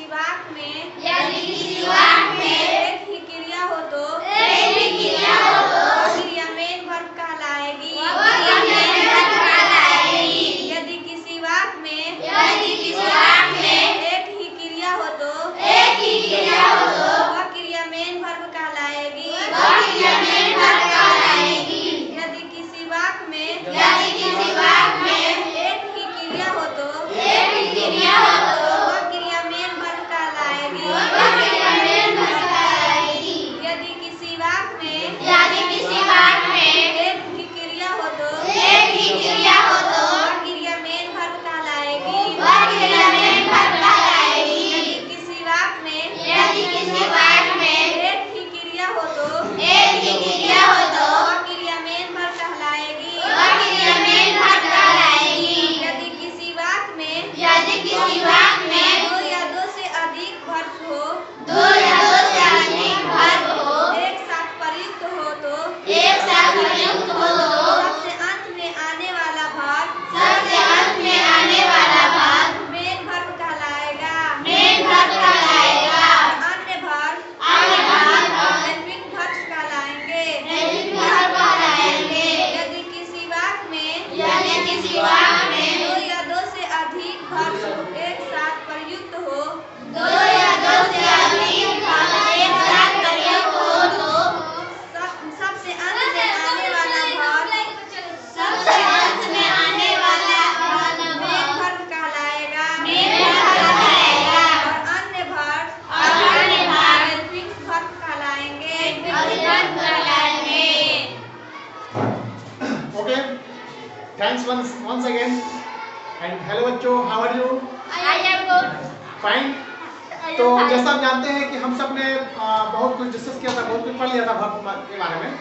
वाक्य में एक ही क्रिया हो तो क्रिया मेन वर्ब कहलाएगी। यदि किसी वाक्य में एक ही क्रिया हो तो वह क्रिया मेन वर्ब कहलाएगी। यदि किसी वाक्य में एक ही क्रिया हो तो वह क्रिया मेन वर्ब कहलाएगी। यदि किसी वाक्य में एक ही क्रिया हो तो वह क्रिया मेन वर्ब कहलाएगी। यदि किसी वाक्य में एक ही क्रिया हो तो वह क्रिया मेन वर्ब कहलाएगी। यदि किसी वाक्य में दो या दो से अधिक वर्ब हो एक साथ प्रयुक्त हो तो सबसे अंत में आने वाला भाग मेन वर्ब कहलाएगा। अन्य वर्ब हेल्पिंग वर्ब्स कहलाएंगे। यदि किसी वाक्य में दो या दो से अधिक वर्ब एक साथ प्रयुक्त हो सबसे अंत में आने वाला भाग मेन वर्ब कहलाएगा। और अन्य वर्ब हेल्पिंग वर्ब कहलाएंगे। Okay, thanks once again and hello बच्चों, how are you? Fine. तो जैसा आप जानते हैं कि हम सब ने बहुत कुछ डिस्कस किया था, बहुत कुछ पढ़ लिया था वर्ब के बारे में,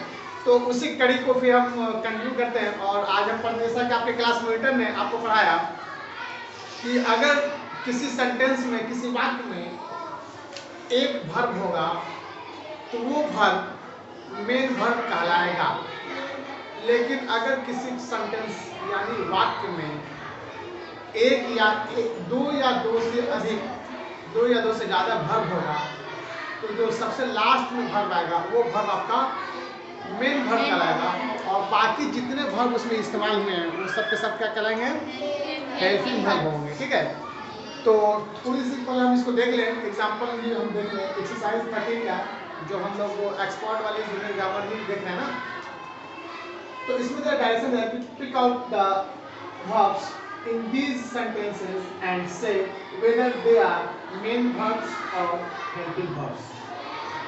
तो उसी कड़ी को फिर हम कंटिन्यू करते हैं। और आज हम पढ़ते हैं कि आपके क्लास मॉनिटर ने आपको पढ़ाया कि अगर किसी सेंटेंस में, किसी वाक्य में एक वर्ब होगा तो वो वर्ब मेन वर्ब कहलाएगा। लेकिन अगर किसी सेंटेंस यानी वाक्य में दो या दो से ज़्यादा वर्ब होगा तो जो सबसे लास्ट में वर्ब आएगा वो वर्ब आपका मेन वर्ब कहलाएगा। और बाकी जितने वर्ब उसमें इस्तेमाल हुए हैं वो सब के सब क्या कहलाएंगे? हेल्पिंग वर्ब होंगे। ठीक है, तो थोड़ी सी पहले हम इसको देख लें। एग्जाम्पल ये हम देख लें एक्सरसाइज 13 का, जो हम लोग वो एक्सपर्ट वाली जूनियर ग्रामर ही देख रहे हैं ना। तो इसमें जो डायरेक्शन है कि pick out the verbs in these sentences and say whether they are main verbs or helping verbs।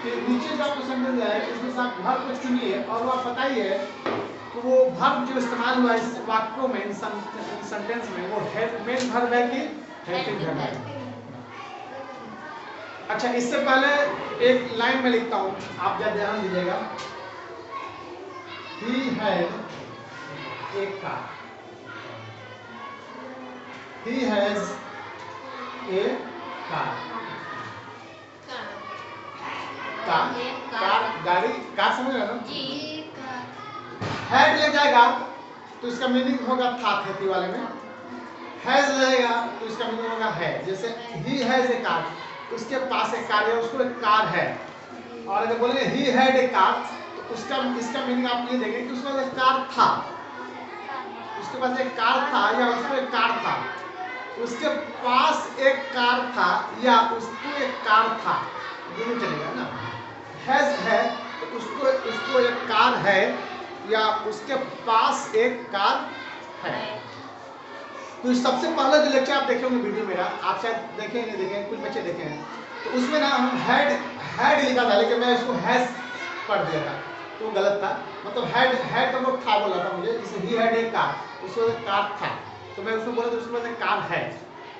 कि नीचे जो आपको सेंटेंस है इसमें से आप वर्ब को चुनिए और वो आप बताइए कि वो वर्ब जो इस्तेमाल हुआ इस वाक्यों में, इन सेंटेंस में, वो मेन वर्ब है कि हेल्पिंग वर्ब है। अच्छा, इससे पहले एक लाइन में लिखता हूँ, आप जरा ध्यान दीजिएगा। He had a car. He has a car. Car गाड़ी, कार समझ रहे हो ना? हैड ले जाएगा तो इसका मीनिंग होगा था, खेती वाले में। हैज लेगा तो इसका मीनिंग होगा है। जैसे ही हैज ए कार, उसके पास एक कार है, उसको एक कार है। और अगर बोलेंगे ही हैड ए कार तो इसका मीनिंग आप ये देंगे कि उसके पास एक कार था, उसके पास एक कार था या उसको एक कार था, उसके पास एक कार था या उसको एक कार था, दोनों चलेगा ना। हैज है तो उसको एक कार है या उसके पास एक कार है। तो सबसे पहला जो लेक्चर आप देखे होंगे वीडियो मेरा, आप शायद देखें नहीं देखें, कुछ बच्चे देखे हैं, तो उसमें ना हम हैड लिखा था, लेकिन मैं इसको हैज पढ़ दिया था तो गलत था। मतलब हैड तो वो था बोला था मुझे, जैसे ही हैड एक कार, उसको एक कार था, तो मैं उसको बोला तो उसके पास एक कार है,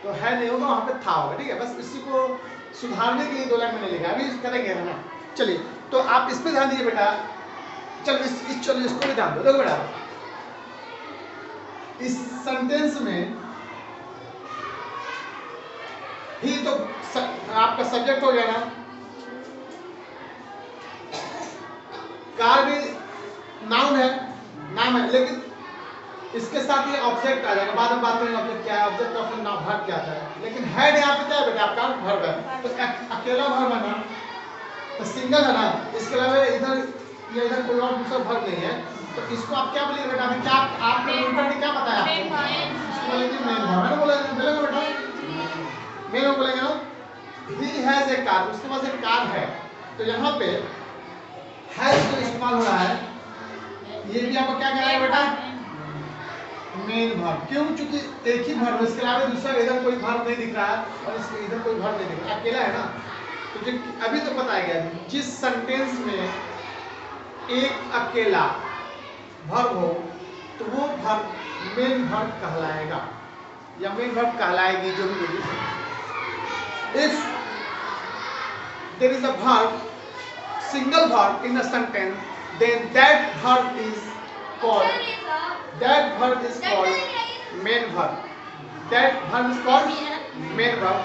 तो है नहीं होगा, वहाँ पे था होगा। ठीक है, बस इसी को सुधारने के लिए 2 लाइन मैंने लिखा, अभी करेंगे ना। चलिए, तो आप इस पे ध्यान दीजिए बेटा। चलो इसको भी ध्यान दो। देखो बेटा, इस सेंटेंस में ही तो आपका सब्जेक्ट हो गया ना, कार भी नाउन है, नाम है, लेकिन इसके साथ ये ऑब्जेक्ट आ जाएगा। बाद में बात करेंगे ऑब्जेक्ट क्या है, ऑब्जेक्ट ऑफ नाउन वर्ब क्या था, लेकिन हेड यहाँ पे क्या है बेटा आपका वर्ब है, तो अकेला वर्ब है ना, तो सिंगल है ना, इसके अलावा इधर या इधर कोई और दूसरा वर्ब नहीं है, तो इसको आप क्या बोलिए बेटा, अभी क्या आपने ऊपर ने क्या बताया आपको, इसको बोलेंगे मेन वर्ब है ना, बोलेंगे बेटा मेन वर्ब बोलेंगे ना। ही हैज ए कार, उसके पास एक कार है, तो यहाँ पे हैज जो इस्तेमाल हो रहा है ये भी आपको क्या कहना है बेटा, मेन वर्ब। क्यों? क्योंकि एक ही वर्ब, इसके अलावा दूसरा इधर कोई वर्ब नहीं दिख रहा है और इसके इधर कोई वर्ब नहीं दिख रहा, अकेला है ना। तो जो अभी तो बताया गया जिस सेंटेंस में एक अकेला वर्ब हो तो वो वर्ब मेन वर्ब कहलाएगा या मेन वर्ब कहलाएगी, जो भी होगी। If there is a verb, single verb in a sentence, then that verb is called main verb. That verb is called main verb.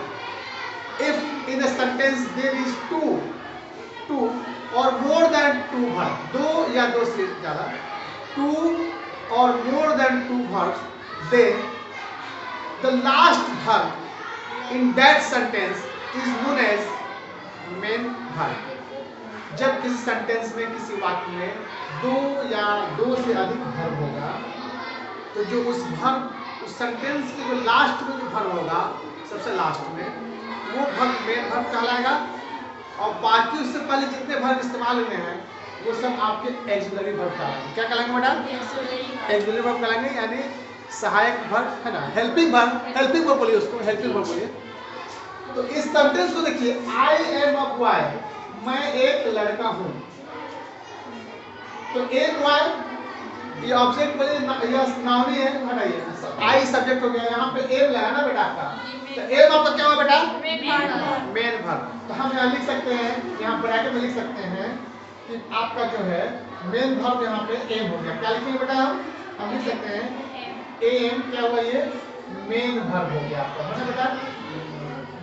If in a sentence there is two or more than two verbs, दो या दो से ज़्यादा, two or more than two verbs, then the last verb in that sentence is known as main verb. जब किसी sentence में, किसी वाक्य में दो या दो से अधिक वर्ब होगा तो जो उस सेंटेंस के जो लास्ट में जो वर्ब होगा, सबसे लास्ट में, वो वर्ब मेन वर्ब कहलाएगा। और बाकी उससे पहले जितने वर्ब इस्तेमाल हुए हैं वो सब आपके एक्सिलरी वर्ब कहलाएंगे। क्या कहलाएंगे बेटा? एक्सिलरी वर्ब कहलाएंगे, यानी सहायक वर्ब है ना, हेल्पिंग वर्ब बोलिए उसको, हेल्पिंग वर्ब बोलिए। तो इस सेंटेंस को देखिए, आई एम अ बॉय, मैं एक लड़का हूं, तो एक बॉय ये ऑब्जेक्ट बोलिए, ये नाउनी है, हटाइए, आई सब्जेक्ट हो गया, यहाँ पे एम लगा ना बेटा आपका, तो एम आपका क्या हुआ बेटा? Main verb. तो हम यहाँ लिख सकते हैं, यहाँ ब्रैकेट में लिख सकते हैं कि आपका जो है मेन वर्ब यहाँ पे एम हो गया। क्या लिखेंगे बेटा? हम लिख सकते हैं एम क्या हुआ, ये मेन वर्ब हो गया आपका, है ना बेटा,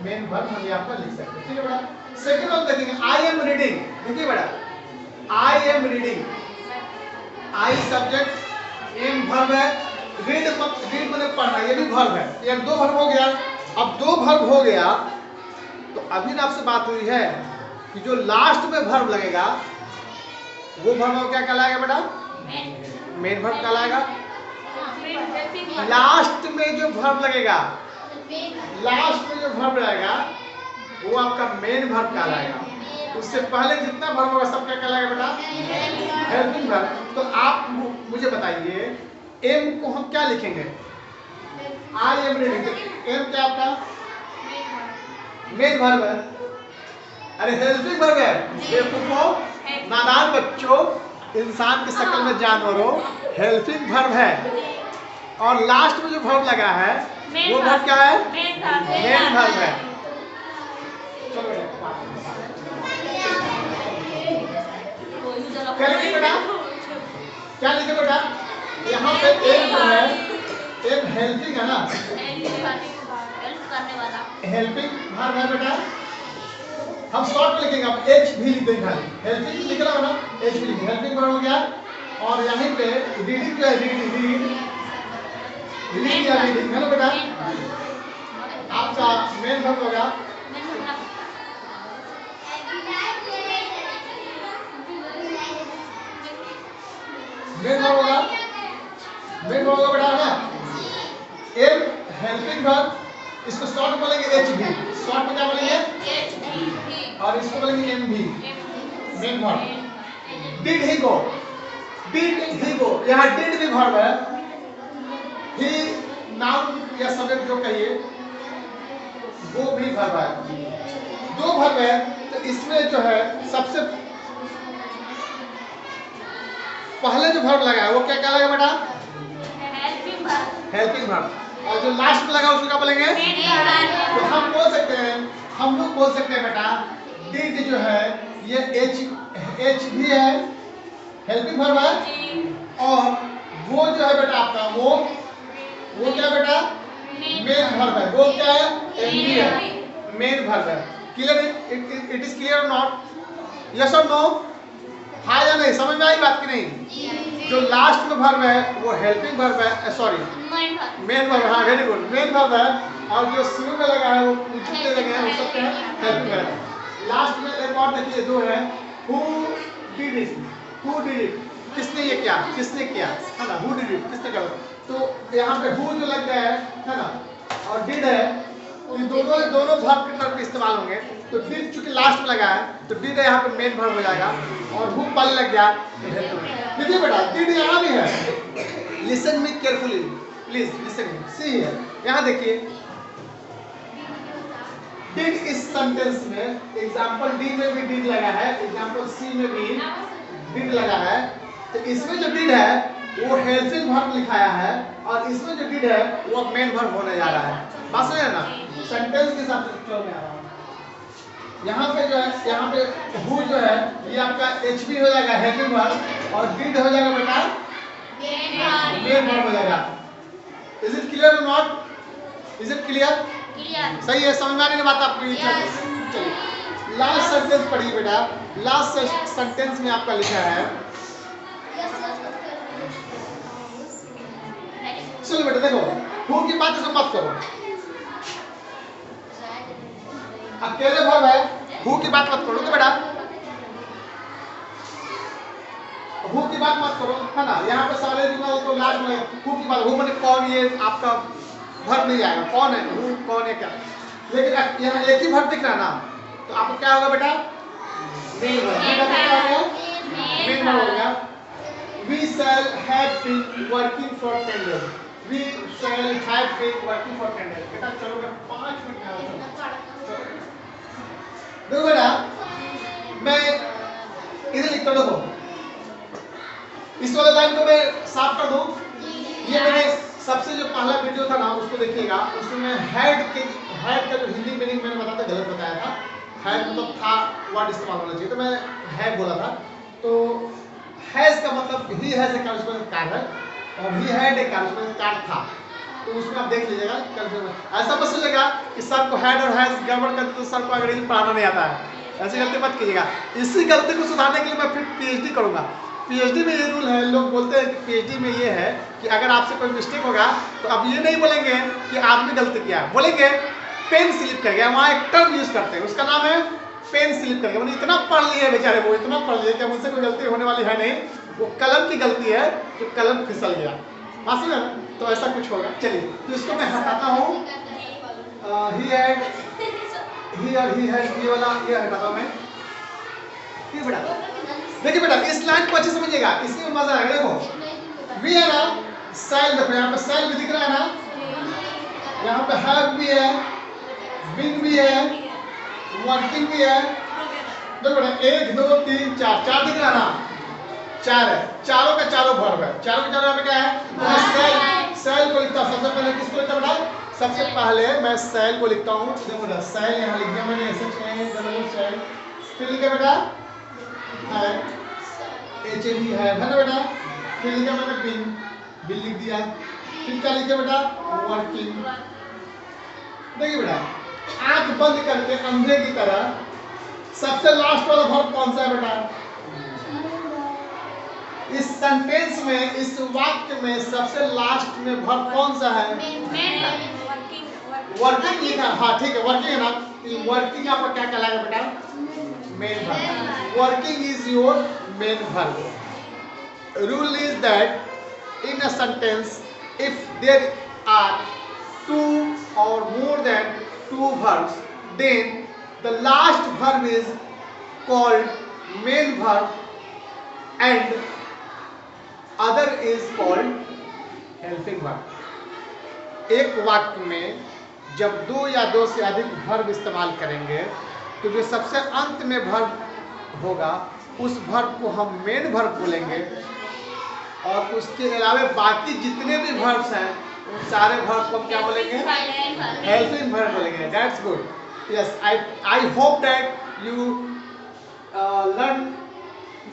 मेन वर्ब हम ये आपका लिख सकते हैं। ठीक है बेटा। सेकंड हम देखेंगे, आई एम रीडिंग। देखिए बेटा, I am reading, I subject, am verb है, रीड मैंने पढ़ना, ये भी वर्ब है, ये दो वर्ब हो गया। अब दो वर्ब हो गया तो अभी ना आपसे बात हुई है कि जो लास्ट में वर्ब लगेगा वो वर्ब क्या कहलाएगा बेटा? मेन वर्ब कहलाएगा। लास्ट में जो वर्ब लगेगा, लास्ट में जो वर्ब लगेगा वो आपका मेन वर्ब कहलाएगा। उससे पहले जितना वर्ब होगा सब क्या कहलाएगा बेटा? Helping verb. तो आप मुझे बताइए एम को हम क्या लिखेंगे? आई एम रीडिंग, एम क्या आपका? मेन वर्ब है। अरे हेल्पिंग वर्ब है, बेवकूफों, नादान बच्चों, इंसान की शक्ल में जानवरों, हेल्पिंग वर्ब है। और लास्ट में जो वर्ब लगा है वो वर्ब क्या है? मेन वर्ब है। क्या लिखे बेटा? क्या लिखे बेटा? यहाँ पे एम जो है, एम हेल्पिंग है ना, हेल्पिंग वर्ब है बेटा। हम शॉर्ट में लिखेंगे, अब एच भी लिख देंगे, खाली हेल्पिंग लिख रहा है ना, एच भी लिखेंगे, हेल्पिंग वर्ब हो गया। और यहीं पे रीडिंग जो है, रीडिंग या रीडिंग है ना बेटा, आपका मेन वर्ब हो गया। मेन वर्ब होगा, मेन वर्ब होगा बेटा ना, एम हेल्पिंग वर्ब, इसको शॉर्ट बोलेंगे एच भी, शॉर्ट में क्या बोलेंगे? और इसको बोलेंगे एम भी, main verb. Did he go, did he go, यहाँ डिड भी वर्ब है, ही नाउन या सब्जेक्ट जो कहिए वो भी वर्ब है। दो वर्ब है तो इसमें जो है सबसे पहले जो वर्ब लगा है वो क्या कहलाएगा बेटा? Helping verb. और जो लास्ट में लगा उसको क्या बोलेंगे? तो हम बोल सकते हैं, हम लोग बोल सकते हैं बेटा डिड जो है ये एच भी है, हेल्पिंग वर्ब है। और वो जो है बेटा आपका वो क्या बेटा? मेन वर्ब है। वो क्या है? एमवी है, मेन वर्ब है। क्लियर? इट इज क्लियर और नॉट? यस और नो? हाँ या नहीं? समझ में आई बात की नहीं? जो लास्ट में वर्ब है वो हेल्पिंग वर्ब है, सॉरी मेन वर्ब, हाँ वेरी गुड, मेन वर्ब है। और जो शुरू में लगा है वो जितने लगे हैं वो सब क्या है, हेल्पिंग वर्ब है। लास्ट में एक और देखिए दो है, who did it, who did it, किसने ये किया, किसने किया, है ना, हु डिड इट, किसने किया। तो यहाँ पे हु जो लग गया है ना, और डिड है, तो ये दोनों वर्ब के तरफ इस्तेमाल होंगे। तो डिड चूंकि लास्ट में लगा है तो डिड यहाँ पे मेन वर्ब हो जाएगा, और हु पहले लग गया। देखिए बेटा डिड यहाँ भी है, listen me carefully please, listen me, see here, यहाँ देखिए डिड इस सेंटेंस में, एग्जांपल डी में भी डिड लगा है, एग्जांपल सी में भी डिड लगा है। तो इसमें जो डिड है वो हेल्पिंग वर्ब लिखाया है, और इसमें जो डिड है वो मेन वर्ब होने जा रहा है। बात समझ ना, सेंटेंस के साथ फ्लो में आ रहा हूं। यहाँ पे जो है, यहाँ पे हु जो है ये आपका एचबी हो जाएगा, हेल्पिंग वर्ब, और डिड हो जाएगा बेटा मेन वर्ब हो जाएगा। इज इट क्लियर और नॉट, इज इट क्लियर, सही है, समझ में आ रही है बात आपकी। चलिए लास्ट सेंटेंस पढ़िए बेटा, लास्ट सेंटेंस में आपका लिखा है, चलो बेटा देखो, हु की बात इसमें मत करो, अकेले वर्ब है, हु की बात मत करो तो बेटा, हु की बात मत करो, है ना। यहाँ पे सारे तो लास्ट में हु की बात, हु माने कौन, ये आपका वर्ब नहीं आएगा, कौन है, हु कौन है क्या। लेकिन यहाँ एक ही वर्ब दिख रहा है ना, तो आपको क्या होगा बेटा, मेन वर्ब, मेन वर्ब हो गया। We shall have been working for 10 days. We shall have been working for 10 days. बेटा चलो मैं 5 मिनट में आता हूँ। देखो बेटा, मैं इधर लिखता हूँ, इस वाले लाइन को मैं साफ कर दूँ। ये मैंने सबसे जो पहला वीडियो था ना उसको देखिएगा, उसमें हेड का जो हिंदी मीनिंग मैंने बताया था, गलत बताया था। हेड मतलब था, वर्ड इस्तेमाल होना चाहिए, तो मैं है बोला था। तो हैज का मतलब ही हैज ए कार, उसमें कार है, और ही हैड ए कार, उसमें कार था। तो उसमें आप देख लीजिएगा, ऐसा मत सोचिएगा कि सर को हैड और हैज गड़बड़ करते तो सर को अंग्रेजी पढ़ाना नहीं आता है, ऐसी गलती मत कीजिएगा। इसी गलती को सुधारने के लिए मैं फिर पीएचडी करूंगा। पीएचडी में ये रूल है, लोग बोलते हैं कि पीएचडी में ये है कि अगर आपसे कोई मिस्टेक होगा तो अब ये नहीं बोलेंगे कि आपने गलती किया, बोलेंगे पेन स्लिप कर गया। वहाँ एक टर्म यूज करते हैं, उसका नाम है पेन स्लिप कर गया। मैंने इतना पढ़ लिया है बेचारे, वो इतना पढ़ लिया कि मुझसे कोई गलती होने वाली है नहीं, वो कलम की गलती है जो कलम फिसल गया, मालूम है। तो ऐसा कुछ होगा। चलिए तो इसको मैं हटाता हूँ, ही हैड, ही और ही हैड, ये वाला ये हटाता हूँ मैं। ये बेटा देखिए बेटा, इस लाइन को अच्छे समझिएगा, इसमें मजा आएगा। देखो वी है ना, सेल, देखो यहाँ पे सेल भी दिख रहा है ना, यहाँ पे हैव भी है, बीन भी है, वर्किंग भी है। देखो बेटा 1 2 3 4, 4 दिख रहा है ना, 4 है, चारों का चारों वर्ब है। चारों के चारों यहाँ पे क्या है, तो मैं सेल को लिखता हूँ। सबसे पहले किसको लिखता हूँ बेटा, सबसे पहले मैं सेल को लिखता हूँ। देखो बेटा सेल यहाँ लिख दिया मैंने, सेल, फिर लिखा बेटा है, HAV है ना बेटा, फिर लिखा मैंने बिन, बिन लिख दिया, फिर क्या लिखा बेटा, वर्किंग। देखिए बेटा आंख बंद करके अंधे की तरह सबसे लास्ट वाला वर्ब कौन सा है बेटा, इस सेंटेंस में, इस वाक्य में सबसे लास्ट में वर्ब कौन सा है, वर्किंग लिखा। हाँ ठीक है, वर्किंग है ना, वर्किंग आपका क्या कहलाएगा बेटा, main verb. Working is your main verb. Rule is that in a sentence if there are 2 or more than 2 verbs, then the last verb is called main verb and other is called helping verb। एक वाक्य में जब 2 या 2 से अधिक verb इस्तेमाल करेंगे तो जो सबसे अंत में वर्ब होगा उस वर्ब को हम मेन वर्ब बोलेंगे, और उसके अलावा बाकी जितने भी वर्ब्स हैं उन सारे वर्ब को क्या बोलेंगे, हेल्पिंग वर्ब बोलेंगे। That's good, yes, I hope that you learn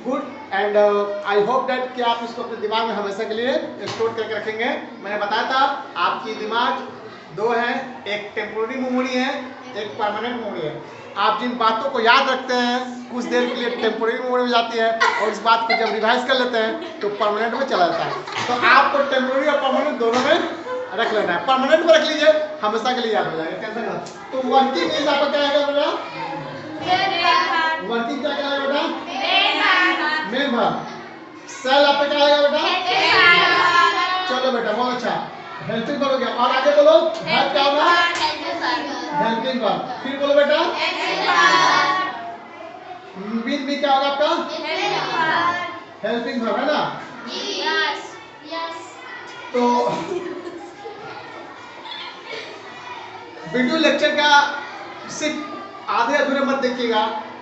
good and I hope that कि आप इसको अपने दिमाग में हमेशा के लिए स्टोर करके रखेंगे। मैंने बताया था आपकी दिमाग 2 है, एक टेम्पोररी मेमोरी है, एक परमानेंट मेमोरी है। आप जिन बातों को याद रखते हैं कुछ देर के लिए टेम्पोररी मेमोरी में जाती है, और इस बात को जब रिवाइज कर लेते हैं तो परमानेंट में चला जाता है। तो आपको टेम्पोररी और परमानेंट दोनों में रख लेना है, परमानेंट में रख लीजिए, हमेशा के लिए याद हो जाएगा, टेंशन ना। तो वर्किंग मीन्स आपका क्या आएगा बेटा? वर्किंग क्या आएगा बेटा? Main verb. सेल आपका क्या आएगा बेटा? चलो बेटा बहुत अच्छा, हेल्पिंग वर्ब हो गया। और आगे बोलो, हेल्प क्या होगा? Helping verb. फिर बोलो बेटा, विद भी क्या होगा आपका? हेल्पिंग वर्ब है ना? तो वीडियो लेक्चर का सिर्फ आधे अधूरे मत देखिएगा,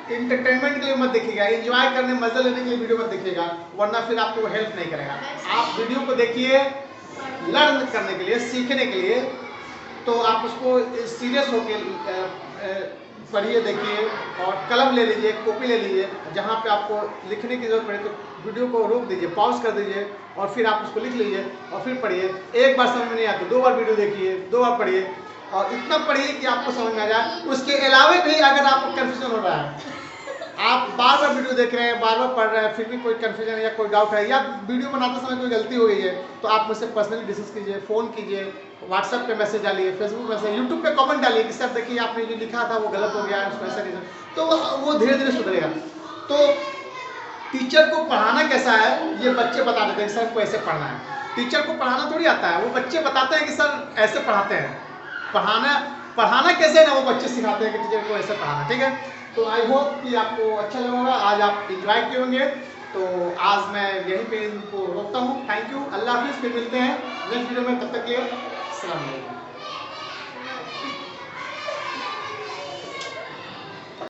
इंटरटेनमेंट के लिए मत देखिएगा, एंजॉय करने मजा लेने के लिए वीडियो मत देखिएगा, वरना फिर आपको वो हेल्प नहीं करेगा। आप वीडियो को देखिए लर्न करने के लिए, सीखने के लिए, तो आप उसको सीरियस होकर पढ़िए, देखिए, और कलम ले लीजिए, कॉपी ले लीजिए, जहाँ पे आपको लिखने की जरूरत पड़े तो वीडियो को रोक दीजिए, पॉज कर दीजिए, और फिर आप उसको लिख लीजिए और फिर पढ़िए। एक बार समझ में नहीं आता 2 बार वीडियो देखिए, 2 बार पढ़िए, और इतना पढ़िए कि आपको समझ में आ जाए। उसके अलावा भी अगर आपको कंफ्यूजन हो रहा है, आप बार बार वीडियो देख रहे हैं, बार बार पढ़ रहे हैं, फिर भी कोई कंफ्यूजन या कोई डाउट है, या वीडियो बनाते समय कोई गलती हो गई है, तो आप मुझसे पर्सनली डिस्कस कीजिए, फ़ोन कीजिए, व्हाट्सएप पे मैसेज डालिए, फेसबुक मैसेज, यूट्यूब पे कमेंट डालिए कि सर देखिए आपने जो लिखा था वो गलत हो गया है, उसको ऐसा नहीं, तो वो धीरे धीरे सुधरेगा। तो टीचर को पढ़ाना कैसा है ये बच्चे बता देते हैं, सर को ऐसे पढ़ना है। टीचर को पढ़ाना थोड़ी आता है, वो बच्चे बताते हैं कि सर ऐसे पढ़ाते हैं। पढ़ाना कैसे है ना, वो बच्चे सिखाते हैं कि टीचर को ऐसे पढ़ाना। ठीक है, तो आई होप कि आपको अच्छा लगा होगा, आज आप इंजॉय किए होंगे। तो आज मैं यहीं पे इनको रोकता हूँ। थैंक यू, अल्लाह हाफिज़, फिर मिलते हैं नेक्स्ट वीडियो में, तब तक के लिए अस्सलाम वालेकुम।